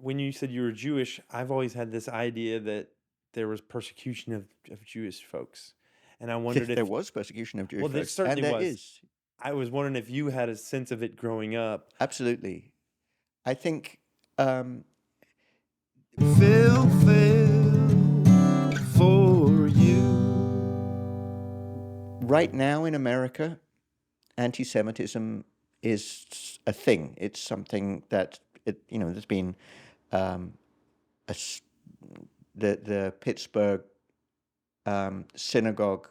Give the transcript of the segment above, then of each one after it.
when you said you were Jewish, I've always had this idea that there was persecution of Jewish folks. And I wondered There if, was persecution of Jewish well, there folks, and certainly there was. is. I was wondering if you had a sense of it growing up. Absolutely. I think Phil for you. right now in America, anti-Semitism is a thing. It's something that there's been the Pittsburgh synagogue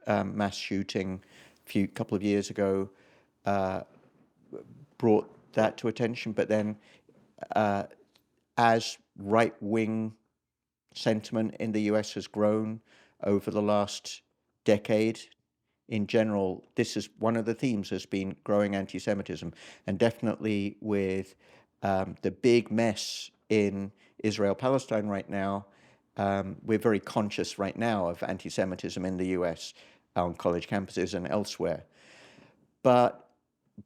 mass shooting a couple of years ago brought that to attention. But then, as right-wing sentiment in the US has grown over the last decade, in general, this is one of the themes has been growing anti-Semitism, and definitely with the big mess in Israel-Palestine right now, we're very conscious right now of anti-Semitism in the US on college campuses and elsewhere. But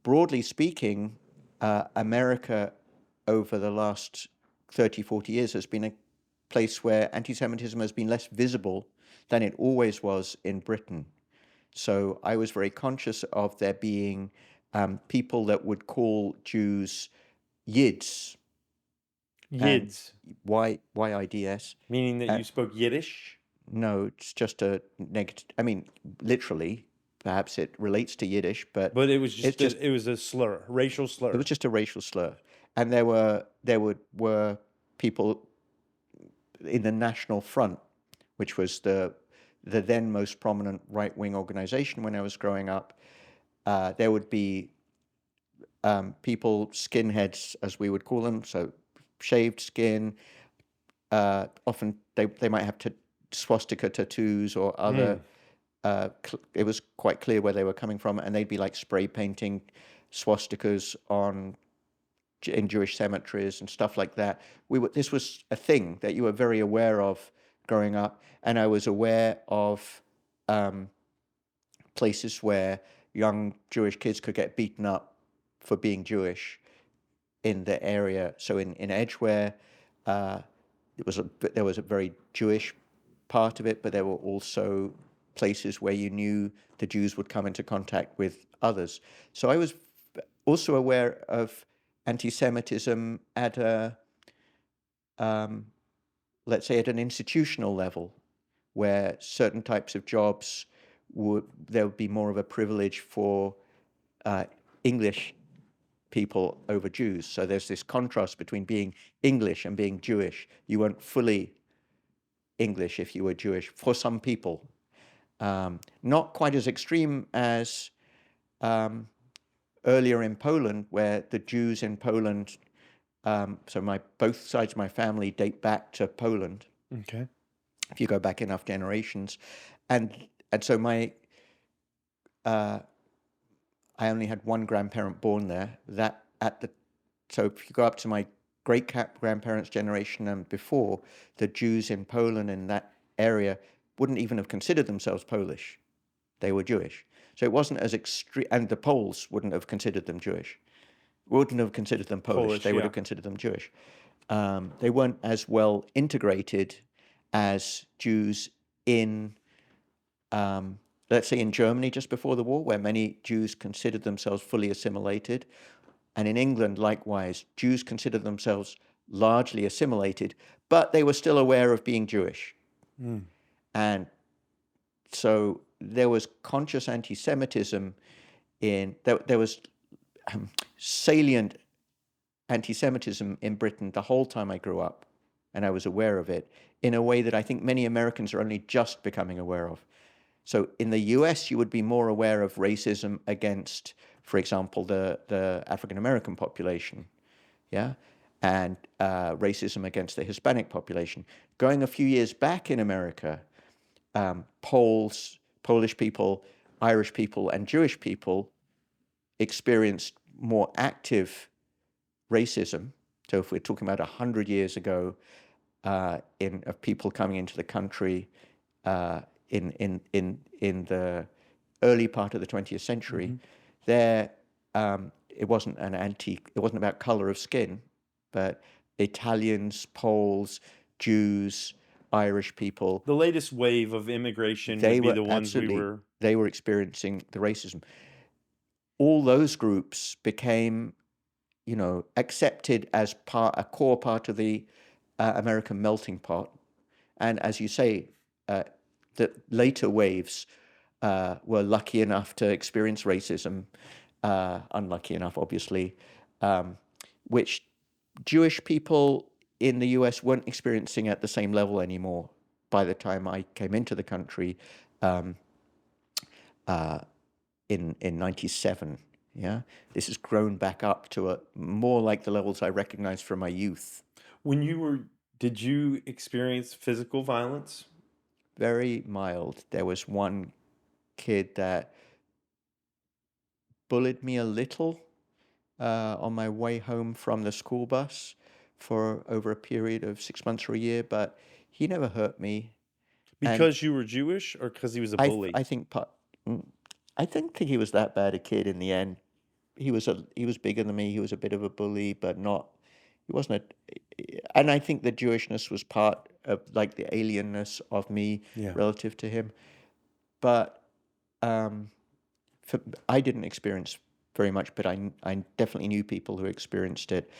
broadly speaking, America over the last 30, 40 years has been a place where anti-Semitism has been less visible than it always was in Britain. So I was very conscious of there being people that would call Jews Yids. Yids. Y-I-D-S. Meaning that you spoke Yiddish? No, it's just a negative. I mean, literally, perhaps it relates to Yiddish, but it was it was a slur, racial slur. It was just a racial slur, and there were people in the National Front, which was the then most prominent right-wing organization when I was growing up. There would be people, skinheads, as we would call them, so shaved skin. Often they might have swastika tattoos or other. It was quite clear where they were coming from, and they'd be like spray painting swastikas in Jewish cemeteries and stuff like that. This was a thing that you were very aware of growing up, and I was aware of places where young Jewish kids could get beaten up for being Jewish in the area. So in Edgware, there was a very Jewish part of it, but there were also places where you knew the Jews would come into contact with others. So I was also aware of anti-Semitism at let's say at an institutional level, where certain types of jobs there would be more of a privilege for English people over Jews. So there's this contrast between being English and being Jewish. You weren't fully English if you were Jewish for some people. Not quite as extreme as earlier in Poland, where the Jews in Poland, so both sides of my family date back to Poland. Okay. If you go back enough generations, and so I only had one grandparent born there. So if you go up to my great grandparents' generation and before, the Jews in Poland in that area wouldn't even have considered themselves Polish. They were Jewish. So it wasn't as extreme, and the Poles wouldn't have considered them Jewish. Wouldn't have considered them Polish. They would have considered them Jewish. They weren't as well integrated as Jews in, let's say, in Germany just before the war, where many Jews considered themselves fully assimilated. And in England, likewise, Jews considered themselves largely assimilated, but they were still aware of being Jewish. And so there was conscious anti-Semitism there was salient anti-Semitism in Britain the whole time I grew up, and I was aware of it in a way that I think many Americans are only just becoming aware of. So in the US, you would be more aware of racism against, for example, the African-American population, and racism against the Hispanic population. Going a few years back in America, Poles, Polish people, Irish people, and Jewish people experienced more active racism. So if we're talking about 100 years ago, of people coming into the country in the early part of the 20th century, it wasn't about color of skin. but Italians, Poles, Jews, Irish people, The latest wave of immigration they would be were the ones we absolutely, were. they were experiencing the racism. All those groups became, accepted as a core part of the American melting pot. And as you say, the later waves were lucky enough to experience racism, unlucky enough, obviously, which Jewish people in the US weren't experiencing at the same level anymore by the time I came into the country in 97. Yeah, this has grown back up to more like the levels I recognized from my youth. Did you experience physical violence? Very mild. There was one kid that bullied me a little on my way home from the school bus for over a period of 6 months or a year, but he never hurt me. And Because you were Jewish or because he was a bully? I think I didn't think he was that bad a kid in the end. He was bigger than me. He was a bit of a bully, but not. He wasn't and I think the Jewishness was part of like the alienness of me Yeah. relative to him. But I didn't experience very much, but I definitely knew people who experienced it.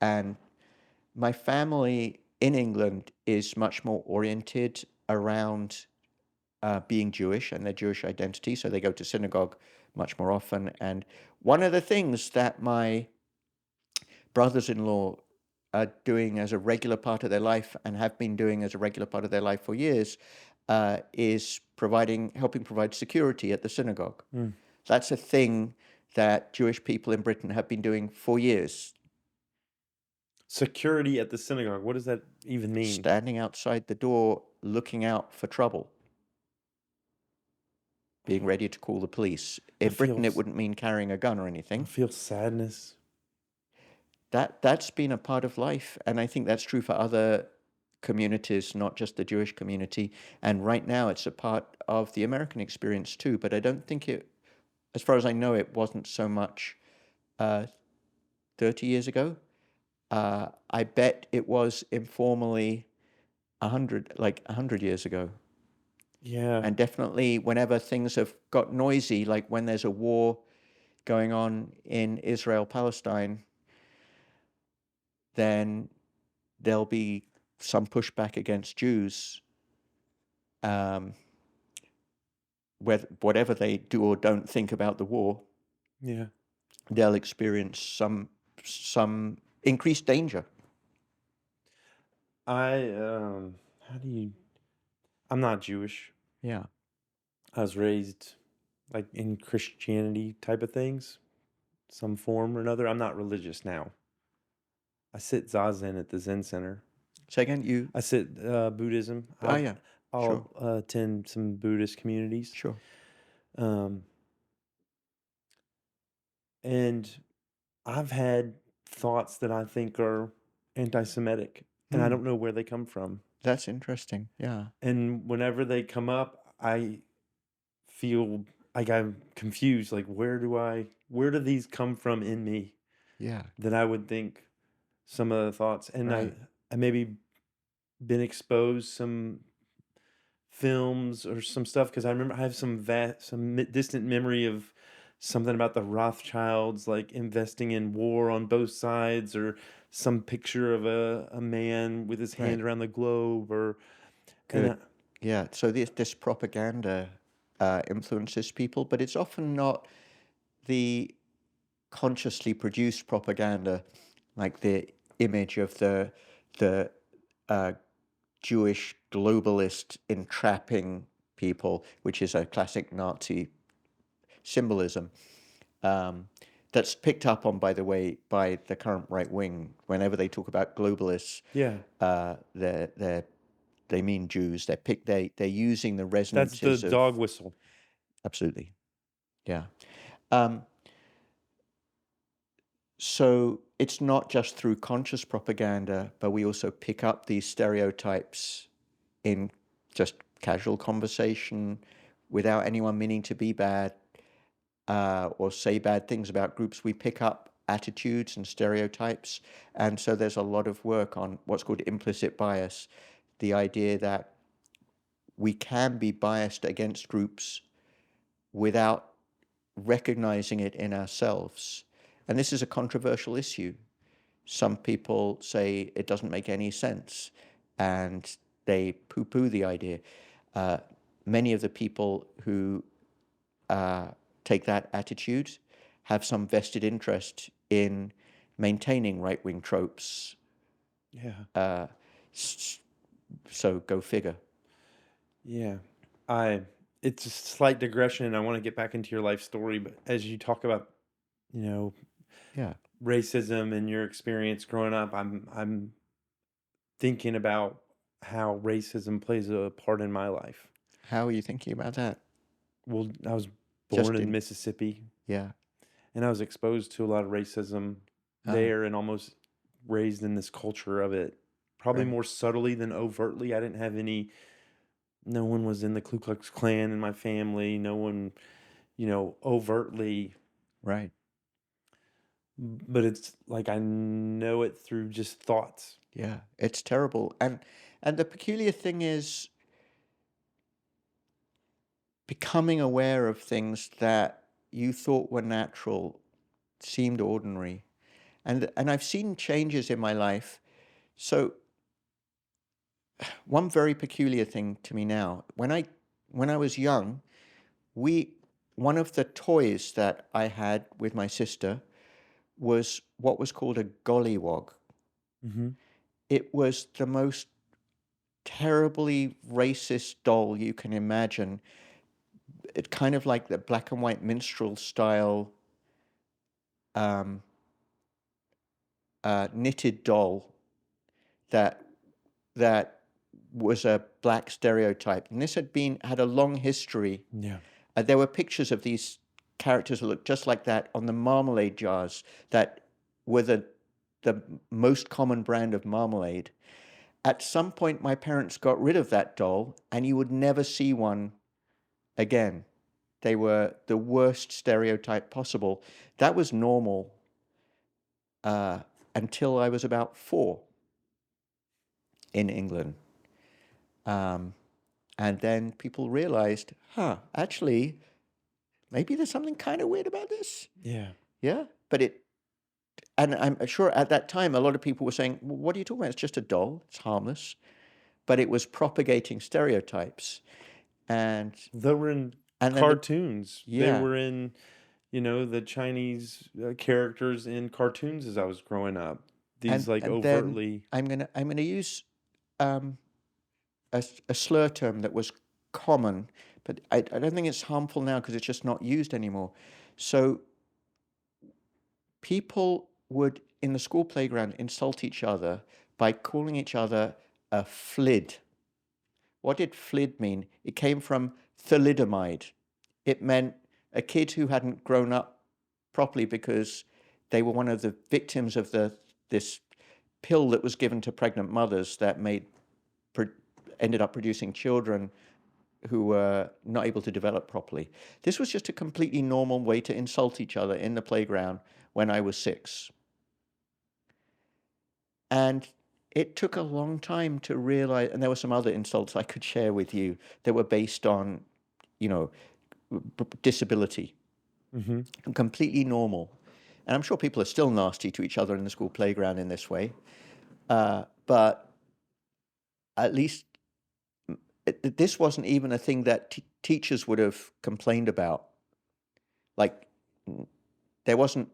And my family in England is much more oriented around being Jewish and their Jewish identity. So they go to synagogue much more often. And one of the things that my brothers-in-law are doing as a regular part of their life and have been doing as a regular part of their life for years is helping provide security at the synagogue. That's a thing that Jewish people in Britain have been doing for years. Security at the synagogue. What does that even mean? Standing outside the door, looking out for trouble, being ready to call the police. In Britain, it wouldn't mean carrying a gun or anything. I feel sadness. That's been a part of life, and I think that's true for other communities, not just the Jewish community. And right now, it's a part of the American experience too. But I don't think as far as I know, it wasn't so much 30 years ago. I bet it was informally 100 years ago. Yeah. And definitely whenever things have got noisy, like when there's a war going on in Israel-Palestine, then there'll be some pushback against Jews, whatever they do or don't think about the war. Yeah. They'll experience some increased danger. I'm not Jewish. Yeah. I was raised like in Christianity type of things, some form or another. I'm not religious now. I sit Zazen at the Zen Center. Say again, I sit Buddhism. yeah. I'll attend some Buddhist communities. Sure. And I've had thoughts that I think are anti-Semitic, and I don't know where they come from. That's interesting. Yeah. And whenever they come up, I feel like I'm confused. Like, where do these come from in me? Yeah. That I would think some of the thoughts, and Right. I maybe been exposed some films or some stuff because I remember I have some distant memory of something about the Rothschilds like investing in war on both sides, or some picture of a man with his hand around the globe, or good. Yeah. So this propaganda influences people, but it's often not the consciously produced propaganda, like the image of the Jewish globalist entrapping people, which is a classic Nazi symbolism. That's picked up on, by the way, by the current right wing. Whenever they talk about globalists, they mean Jews. They're using the resonances. that's the dog whistle. Absolutely, yeah. So it's not just through conscious propaganda, but we also pick up these stereotypes in just casual conversation without anyone meaning to be bad or say bad things about groups. We pick up attitudes and stereotypes. And so there's a lot of work on what's called implicit bias, the idea that we can be biased against groups without recognizing it in ourselves. And this is a controversial issue. Some people say it doesn't make any sense and they poo-poo the idea. Uh, Many of the people who take that attitude have some vested interest in maintaining right-wing tropes. Yeah. So go figure. Yeah. It's a slight digression and I want to get back into your life story, but as you talk about, you know, Yeah. racism and your experience growing up, I'm thinking about how racism plays a part in my life. How are you thinking about that? Well, I was born Just in in, Mississippi yeah. and I was exposed to a lot of racism there and almost raised in this culture of it, probably Right. more subtly than overtly. I didn't have any, no one was in the Ku Klux Klan in my family, no one, overtly, Right. but it's like I know it through just thoughts. Yeah. It's terrible. And the peculiar thing is becoming aware of things that you thought were natural seemed ordinary. And I've seen changes in my life. So one very peculiar thing to me now, when I was young, one of the toys that I had with my sister was what was called a gollywog. Mm-hmm. It was the most terribly racist doll you can imagine. It kind of like the black and white minstrel style um, knitted doll that that was a black stereotype, and this had a long history. Yeah. There were pictures of these characters that looked just like that on the marmalade jars that were the most common brand of marmalade. At some point, my parents got rid of that doll, and you would never see one again. They were the worst stereotype possible. That was normal uh, until I was about 4 in England. And then people realized, actually, maybe there's something kind of weird about this. Yeah. Yeah. And I'm sure at that time, a lot of people were saying, well, what are you talking about? It's just a doll. It's harmless. But it was propagating stereotypes. And, They were in and then, cartoons. They yeah. were in, the Chinese characters in cartoons as I was growing up. These like And then overtly. I'm gonna use um, a slur term that was common, but I don't think it's harmful now because it's just not used anymore. So people would, in the school playground, insult each other by calling each other a flid. What did flid mean? It came from thalidomide. It meant a kid who hadn't grown up properly because they were one of the victims of this pill that was given to pregnant mothers that ended up producing children who were not able to develop properly. This was just a completely normal way to insult each other in the playground when I was 6. And it took a long time to realize, and there were some other insults I could share with you that were based on, disability, Mm-hmm. and completely normal. And I'm sure people are still nasty to each other in the school playground in this way. But at least this wasn't even a thing that teachers would have complained about. Like there wasn't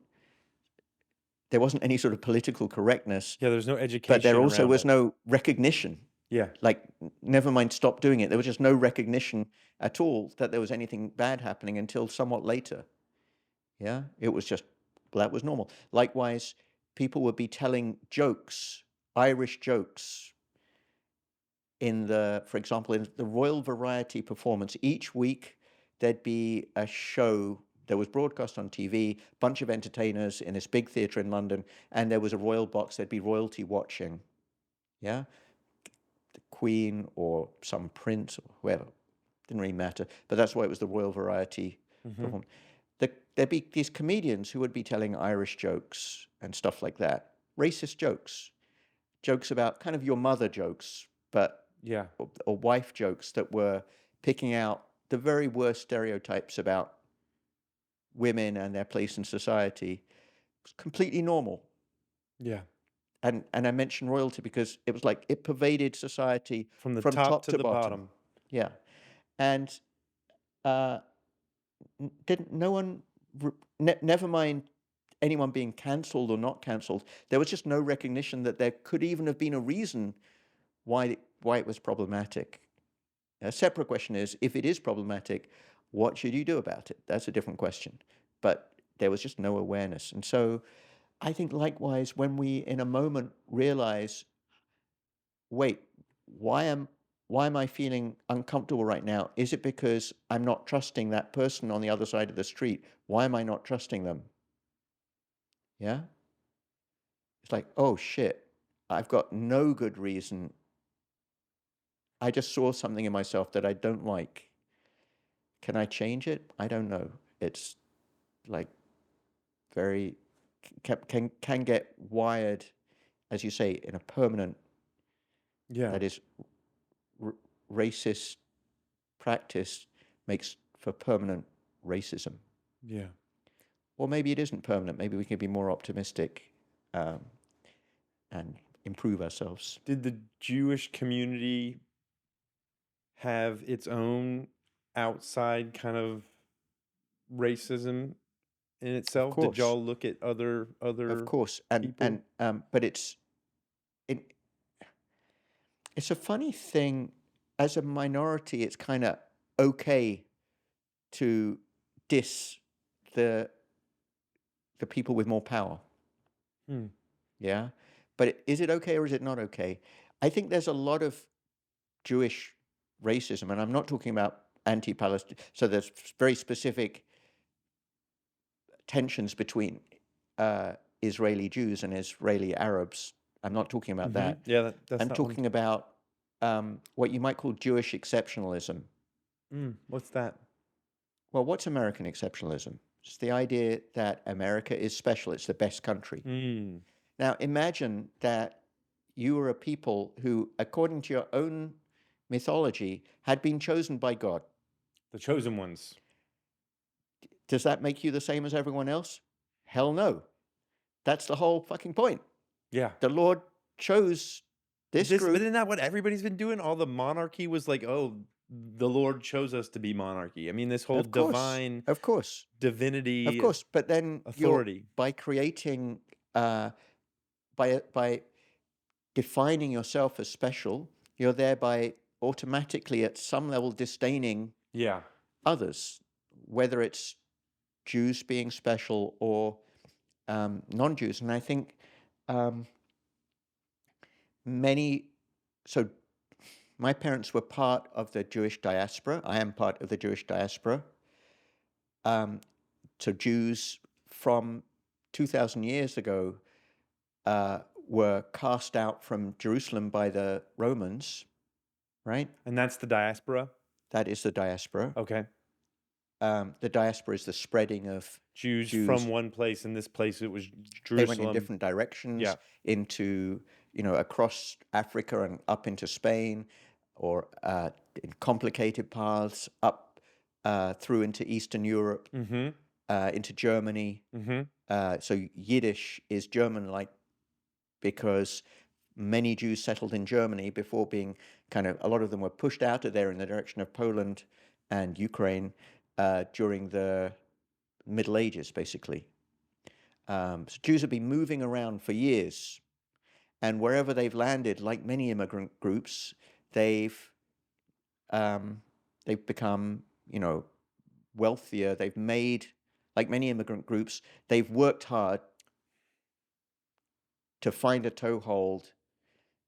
any sort of political correctness, Yeah, there's no but education there also around was it. no recognition. Yeah. Like, never mind, stop doing it. There was just no recognition at all that there was anything bad happening until somewhat later. Yeah, it was just, well, that was normal. Likewise, people would be telling jokes, Irish jokes, for example, in the Royal Variety performance. Each week there'd be a show that was broadcast on TV, bunch of entertainers in this big theatre in London, and there was a royal box. There'd be royalty watching. Yeah, the Queen or some prince or whoever, didn't really matter. But that's why it was the Royal Variety Mm-hmm. performance. there'd be these comedians who would be telling Irish jokes and stuff like that, racist jokes about kind of your mother jokes, but Yeah. or wife jokes that were picking out the very worst stereotypes about women and their place in society. It was completely normal. Yeah. And I mention royalty because it was like it pervaded society From the from top top to to the bottom. bottom. Yeah. And uh, didn't no one, never mind anyone being cancelled or not cancelled, there was just no recognition that there could even have been a reason why it was problematic. A separate question is, if it is problematic, what should you do about it? That's a different question. But there was just no awareness. And so I think likewise, when we in a moment realize, wait, why am I feeling uncomfortable right now? Is it because I'm not trusting that person on the other side of the street? Why am I not trusting them? Yeah? It's like, oh shit, I've got no good reason. I just saw something in myself that I don't like. Can I change it? I don't know. It's like very can get wired, as you say, in a permanent, Yeah. that is racist practice makes for permanent racism. Yeah. Or maybe it isn't permanent. Maybe we can be more optimistic and improve ourselves. Did the Jewish community have its own outside kind of racism in Of itself? Did course, y'all look at other of course, and people? but it, it's a funny thing. As a minority, it's kind of okay to diss the the people with more power. Hmm. Yeah, but is it okay or is it not okay? I think there's a lot of Jewish racism, and I'm not talking about anti-Palestine. So there's very specific tensions between Israeli Jews and Israeli Arabs. I'm not talking about Mm-hmm. that. Yeah, that's I'm not what I'm talking about what you might call Jewish exceptionalism. what's that? Well, what's American exceptionalism? It's the idea that America is special. It's the best country. Mm. Now, imagine that you were a people who, according to your own mythology, had been chosen by God. The chosen ones. Does that make you the same as everyone else? Hell no. That's the whole fucking point. Yeah. The Lord chose this But group. isn't that what everybody's been doing? All the monarchy was like, oh, the Lord chose us to be monarchy. I mean, this whole Of course, divine of course, of divinity course. But then authority. by creating, by defining yourself as special, you're thereby automatically at some level disdaining Yeah. others, whether it's Jews being special or non-Jews. And I think so my parents were part of the Jewish diaspora. I am part of the Jewish diaspora. So Jews from 2,000 years ago were cast out from Jerusalem by the Romans, right? And that's the diaspora. That is the diaspora. Okay. The diaspora is the spreading of Jews Jews. from one place. In this place, it was Jerusalem. They went in different directions, Yeah. into, across Africa and up into Spain, or in complicated paths up through into Eastern Europe, into Germany. So Yiddish is German-like because many Jews settled in Germany before being a lot of them were pushed out of there in the direction of Poland and Ukraine during the Middle Ages, basically. So Jews have been moving around for years, and wherever they've landed, like many immigrant groups, they've become, wealthier. They've made, like many immigrant groups, they've worked hard to find a toehold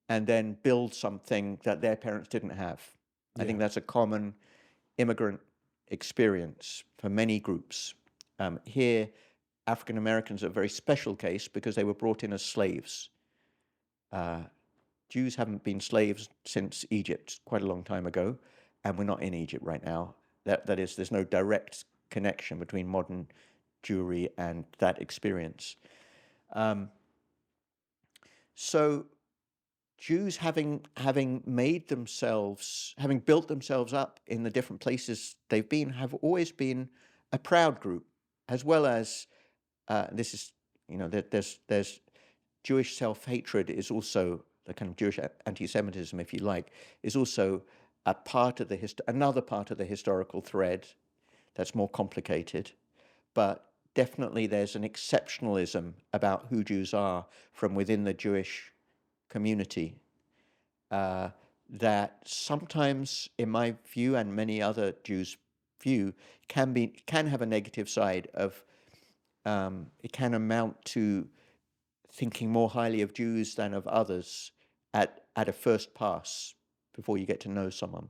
and then build something that their parents didn't have. I think that's a common immigrant experience for many groups. Here, African Americans are a very special case because they were brought in as slaves. Jews haven't been slaves since Egypt, quite a long time ago, and we're not in Egypt right now. That is, there's no direct connection between modern Jewry and that experience. So Jews having built themselves up in the different places they've been, have always been a proud group, as well as this is, there's Jewish self-hatred is also the kind of Jewish anti-Semitism, if you like, is also another part of the historical thread that's more complicated, but definitely there's an exceptionalism about who Jews are from within the Jewish community that sometimes, in my view and many other Jews' view, can have a negative side of it can amount to thinking more highly of Jews than of others at a first pass before you get to know someone.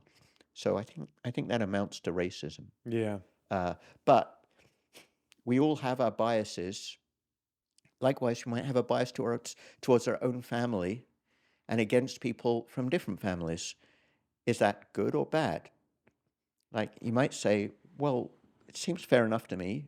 So I think that amounts to racism. Yeah. But we all have our biases. Likewise, we might have a bias towards our own family and against people from different families. Is that good or bad? Like, you might say, well, it seems fair enough to me.